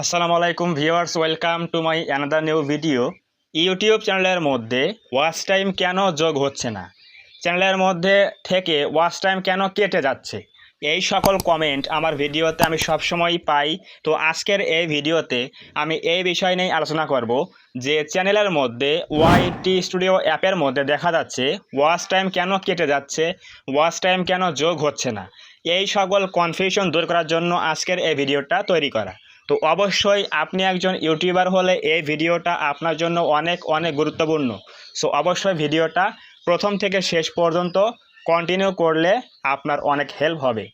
আসসালামু আলাইকুম viewers, welcome to my another new video. YouTube চ্যানেলের মধ্যে ওয়াচ টাইম কেন যোগ হচ্ছে না, চ্যানেলের মধ্যে থেকে ওয়াচ টাইম কেন কেটে যাচ্ছে, এই সকল কমেন্ট আমার ভিডিওতে আমি সবসময় পাই। তো আজকের এই ভিডিওতে আমি এই বিষয় নিয়ে আলোচনা করব যে চ্যানেলের মধ্যে ওয়াইটি স্টুডিও অ্যাপের মধ্যে দেখা যাচ্ছে ওয়াচ টাইম কেন কেটে যাচ্ছে, ওয়াচ টাইম কেন যোগ হচ্ছে না। এই সকল কনফিউশন দূর করার জন্য আজকের এই ভিডিওটা তৈরি করা। তো অবশ্যই আপনি একজন ইউটিউবার হলে এই ভিডিওটা আপনার জন্য অনেক অনেক গুরুত্বপূর্ণ। সো অবশ্যই ভিডিওটা প্রথম থেকে শেষ পর্যন্ত কন্টিনিউ করলে আপনার অনেক হেল্প হবে।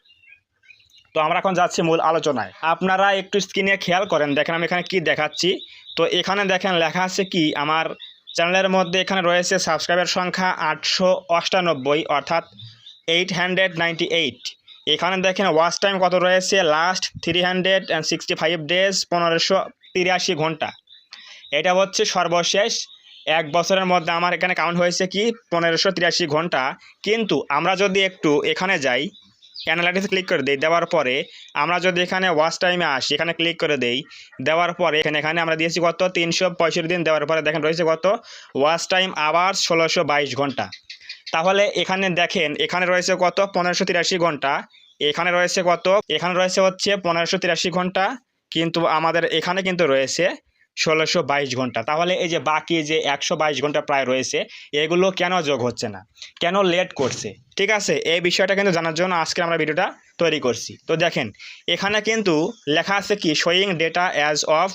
তো আমরা এখন যাচ্ছি মূল আলোচনায়। আপনারা একটু স্ক্রিনে খেয়াল করেন, দেখেন আমি এখানে কি দেখাচ্ছি। তো এখানে দেখেন লেখা আছে কি, আমার চ্যানেলের মধ্যে এখানে রয়েছে সাবস্ক্রাইবার সংখ্যা 898, অর্থাৎ 898। এখানে দেখেন ওয়াচ টাইম কত রয়েছে, লাস্ট 365 ডেজ, 1583 ঘন্টা। এটা হচ্ছে সর্বশেষ এক বছরের মধ্যে আমার এখানে কাউন্ট হয়েছে কি 1583 ঘন্টা। কিন্তু আমরা যদি একটু এখানে যাই, অ্যানালাইটিক্স ক্লিক করে দিই, দেওয়ার পরে আমরা যদি এখানে ওয়াচ টাইমে আসি, এখানে ক্লিক করে দেই, দেওয়ার পরে এখানে আমরা দিয়েছি কত 365 দিন, দেওয়ার পরে দেখেন রয়েছে কত ওয়াচ টাইম আবার 1622 ঘন্টা। তাহলে এখানে দেখেন এখানে রয়েছে কত 1583 ঘন্টা, এখানে রয়েছে কত, এখানে রয়েছে হচ্ছে 1583 ঘন্টা, কিন্তু আমাদের এখানে কিন্তু রয়েছে 1622 ঘন্টা। তাহলে এই যে বাকি যে 122 ঘন্টা প্রায় রয়েছে, এগুলো কেন যোগ হচ্ছে না, কেন লেট করছে, ঠিক আছে, এই বিষয়টা কিন্তু জানার জন্য আজকে আমরা ভিডিওটা তৈরি করছি। তো দেখেন এখানে কিন্তু লেখা আছে কি, showing data as of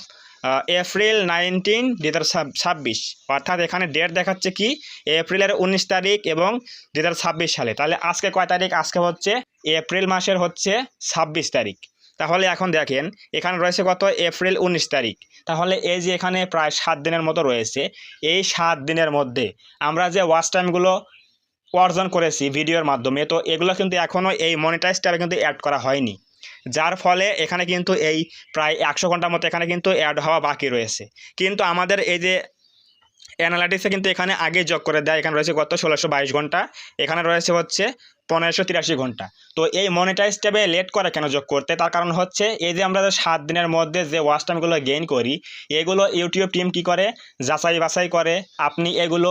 April 19, 2026, অর্থাৎ এখানে ডেট দেখাচ্ছে কি এপ্রিলের 19 তারিখ এবং 2026 সালে। তাহলে আজকে কয় তারিখ, আজকে হচ্ছে এপ্রিল মাসের হচ্ছে 26 তারিখ। তাহলে এখন দেখেন এখানে রয়েছে কত এপ্রিল 19 তারিখ। তাহলে এই যে এখানে প্রায় 7 দিনের মতো রয়েছে, এই 7 দিনের মধ্যে আমরা যে ওয়াচ টাইমগুলো অর্জন করেছি ভিডিওর মাধ্যমে, তো এগুলো কিন্তু এখনও এই মনিটাইজ ট্যাবে কিন্তু অ্যাড করা হয়নি, যার ফলে এখানে কিন্তু এই প্রায় 100 ঘন্টার মতো এখানে কিন্তু অ্যাড হওয়া বাকি রয়েছে। কিন্তু আমাদের এই যে অ্যানালাইটিক্সে কিন্তু এখানে আগে যোগ করে দেয়, এখানে রয়েছে কত 1622 ঘন্টা, এখানে রয়েছে হচ্ছে 1583 ঘন্টা। তো এই মনিটাইজ ট্যাবে লেট করে কেন যোগ করতে, তার কারণ হচ্ছে এই যে আমরা 7 দিনের মধ্যে যে ওয়াচ টাইমগুলো গেইন করি, এগুলো ইউটিউব টিম কি করে যাচাই বাছাই করে, আপনি এগুলো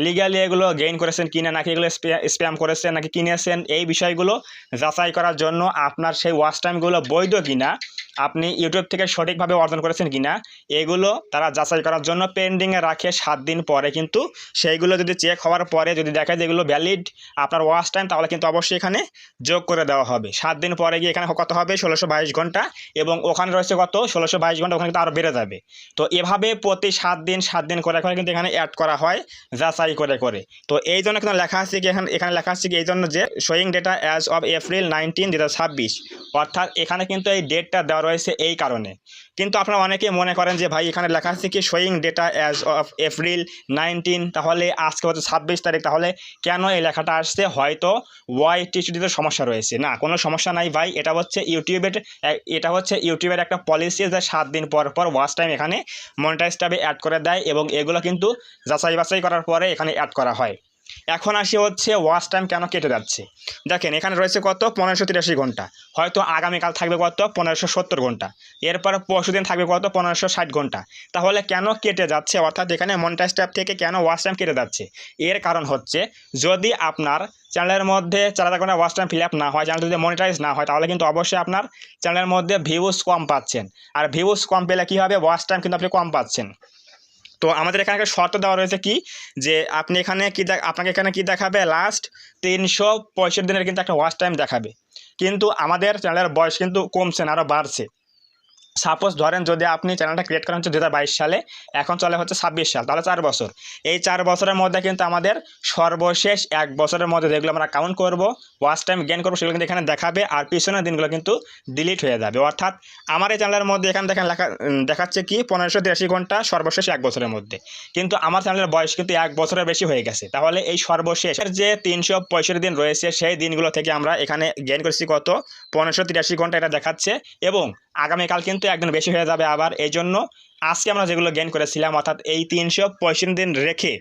লিগ্যালি এগুলো গেইন করেছেন কিনা, নাকি এগুলো স্প্যাম করেছেন নাকি কিনেছেন, এই বিষয়গুলো যাচাই করার জন্য আপনার সেই ওয়াচ টাইমগুলো বৈধ কিনা, আপনি ইউটিউব থেকে সঠিকভাবে অর্জন করেছেন কিনা, এগুলো তারা যাচাই করার জন্য পেন্ডিংয়ে রাখে 7 দিন পরে। কিন্তু সেইগুলো যদি চেক হওয়ার পরে যদি দেখা যায় এগুলো ভ্যালিড আপনার ওয়াচ টাইম, তাহলে কিন্তু অবশ্যই এখানে যোগ করে দেওয়া হবে। 7 দিন পরে গিয়ে এখানে কত হবে 1622 ঘন্টা, এবং ওখানে রয়েছে কত 1622 ঘন্টা, ওখানে কিন্তু আরও বেড়ে যাবে। তো এভাবে প্রতি 7 দিন করে কিন্তু এখানে অ্যাড করা হয় যাচাই করে করে। তো এই জন্য কিন্তু লেখা আছে কি, এখানে লেখা আছে কি এই জন্য যে showing data as of April 19, 2026, অর্থাৎ এখানে কিন্তু এই ডেটটা দেওয়া রয়েছে এই কারণে। কিন্তু আপনারা অনেকে মনে করেন যে ভাই এখানে লেখা আছে কি showing data as of April 19, তাহলে আজকে হচ্ছে 26 তারিখ, তাহলে কেন এই লেখাটা আসছে, হয়তো ওয়াইটি স্টুডিওতে সমস্যা রয়েছে। না, কোনো সমস্যা নাই ভাই, এটা হচ্ছে ইউটিউবের একটা পলিসি যে 7 দিন পর পর ওয়াচ টাইম এখানে মনিটাইজ ট্যাবে অ্যাড করে দেয়, এবং এগুলো কিন্তু যাচাই বাছাই করার পরে এখানে অ্যাড করা হয়। এখন আসি হচ্ছে ওয়াচ টাইম কেন কেটে যাচ্ছে। দেখেন এখানে রয়েছে কত 1583 ঘন্টা, হয়তো আগামীকাল থাকবে কত 1570 ঘন্টা, এরপর পরশুদিন থাকবে কত 1560 ঘন্টা। তাহলে কেন কেটে যাচ্ছে, অর্থাৎ এখানে মনিটাইজ ট্যাব থেকে কেন ওয়াচ টাইম কেটে যাচ্ছে, এর কারণ হচ্ছে যদি আপনার চ্যানেলের মধ্যে 4000 ঘন্টা ওয়াচ টাইম ফিল আপ না হয়, চ্যানেল যদি মনিটাইজ না হয়, তাহলে কিন্তু অবশ্যই আপনার চ্যানেলের মধ্যে ভিউজ কম পাচ্ছেন, আর ভিউজ কম পেলে কী হবে, ওয়াচ টাইম কিন্তু আপনি কম পাচ্ছেন। তো আমাদের এখানে একটা শর্ত দেওয়া রয়েছে কি, যে আপনি এখানে কি আপনাকে এখানে কি দেখাবে, লাস্ট 365 দিনের কিন্তু একটা ওয়াচ টাইম দেখাবে। কিন্তু আমাদের চ্যানেলের বয়স কিন্তু কমছে না, আরও বাড়ছে। সাপোজ ধরেন যদি আপনি চ্যানেলটা ক্রিয়েট করেন হচ্ছে 2022 সালে, এখন চলে হচ্ছে 26 সাল, তাহলে 4 বছর। এই 4 বছরের মধ্যে কিন্তু আমাদের সর্বশেষ 1 বছরের মধ্যে যেগুলো আমরা কাউন্ট করব, ওয়াচ টাইম গেইন করবো, সেগুলো কিন্তু এখানে দেখাবে, আর পিছনের দিনগুলো কিন্তু ডিলিট হয়ে যাবে। অর্থাৎ আমার এই চ্যানেলের মধ্যে এখানে দেখেন দেখাচ্ছে কি 1583 ঘন্টা সর্বশেষ 1 বছরের মধ্যে, কিন্তু আমার চ্যানেলের বয়স কিন্তু 1 বছরের বেশি হয়ে গেছে। তাহলে এই সর্বশেষের যে 365 দিন রয়েছে, সেই দিনগুলো থেকে আমরা এখানে গেইন করছি কত 1583 ঘন্টা, এটা দেখাচ্ছে। এবং আগামীকাল কিন্তু একদিন বেশি হয়ে যাবে আবার। এই জন্য আজকে আমরা যেগুলো গেইন করেছিলাম অর্থাৎ এই 365 দিন রেখে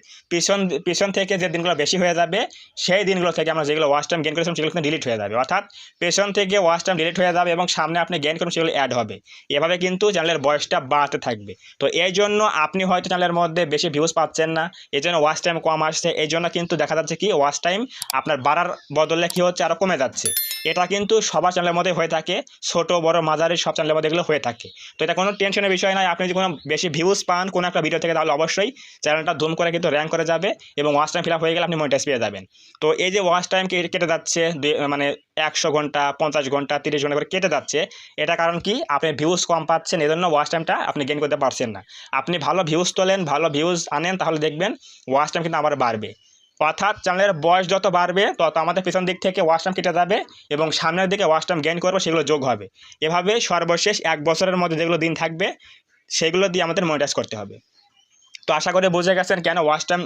পিছন থেকে যে দিনগুলো বেশি হয়ে যাবে সেই দিনগুলো থেকে আমরা যেগুলো ওয়াচ টাইম গেইন করেছিলাম সেগুলো কিন্তু ডিলিট হয়ে যাবে, অর্থাৎ পেছন থেকে ওয়াচ টাইম ডিলিট হয়ে যাবে এবং সামনে আপনি গেইন করুন সেগুলো অ্যাড হবে। এভাবে কিন্তু চ্যানেলের বয়সটা বাড়তে থাকবে। তো এই জন্য আপনি হয়তো চ্যানেলের মধ্যে বেশি ভিউজ পাচ্ছেন না, এই জন্য ওয়াচ টাইম কম আসছে, এই জন্য কিন্তু দেখা যাচ্ছে কি ওয়াচ টাইম আপনার বাড়ার বদলে কী হচ্ছে আরও কমে যাচ্ছে। এটা কিন্তু সবার চ্যানেলের মধ্যে হয়ে থাকে, ছোট বড় মাঝারি সব চ্যানেলের মধ্যে এগুলো হয়ে থাকে। তো এটা কোনো টেনশনের বিষয় নয়। আপনি যদি কোনো বেশি ভিউজ পান কোনো একটা ভিডিও থেকে তাহলে অবশ্যই চ্যানেলটা ধুম করে কিন্তু র্যাঙ্ক করে যাবে এবং ওয়াচ টাইম ফিল আপ হয়ে গেলে আপনি মনিটাইজ পেয়ে যাবেন। তো এই যে ওয়াচ টাইম কেটে যাচ্ছে মানে 100 ঘন্টা 50 ঘন্টা 30 ঘন্টা করে কেটে যাচ্ছে, এটা কারণ কি আপনি ভিউজ কম পাচ্ছেন, এই জন্য ওয়াচ টাইমটা আপনি গেইন করতে পারছেন না। আপনি ভালো ভিউজ তোলেন, ভালো ভিউজ আনেন, তাহলে দেখবেন ওয়াচ টাইম কিন্তু আবার বাড়বে। অর্থাৎ চ্যানেলের বয়স যত বাড়বে তত আমাদের পেছন দিক থেকে ওয়াচ টাইম কেটে যাবে এবং সামনের দিকে ওয়াচ টাইম গেইন করবো সেগুলো যোগ হবে। এভাবে সর্বশেষ 1 বছরের মধ্যে যেগুলো দিন থাকবে সেগুলো দিয়ে আমাদের মনিটাইজ করতে হবে। তো আশা করে বুঝে গেছেন কেন ওয়াচ টাইম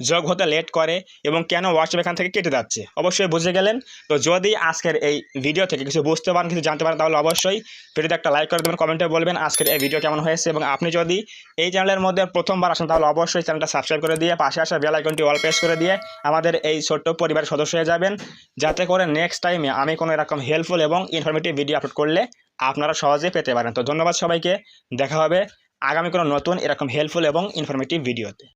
যোগ হতে লেট করে এবং কেন ওয়াচ টাইম এখান থেকে কেটে যাচ্ছে, অবশ্যই বুঝে গেলেন। তো যদি আজকের এই ভিডিও থেকে কিছু বুঝতে পারেন, কিছু জানতে পারেন, তাহলে অবশ্যই ভিডিওতে একটা লাইক করে দেবেন, কমেন্টে বলবেন আজকের এই ভিডিও কেমন হয়েছে। এবং আপনি যদি এই চ্যানেলের মধ্যে প্রথমবার আসেন তাহলে অবশ্যই চ্যানেলটা সাবস্ক্রাইব করে দিয়ে পাশে আসা বেল আইকনটি অল প্রেস করে দিয়ে আমাদের এই ছোট্ট পরিবারের সদস্য হয়ে যাবেন, যাতে করে নেক্সট টাইমে আমি কোনো এরকম হেল্পফুল এবং ইনফরমেটিভ ভিডিও আপলোড করলে আপনারা সহজে পেতে পারেন। তো ধন্যবাদ সবাইকে, দেখা হবে আগামী কোনো নতুন এরকম হেল্পফুল এবং ইনফরমেটিভ ভিডিওতে।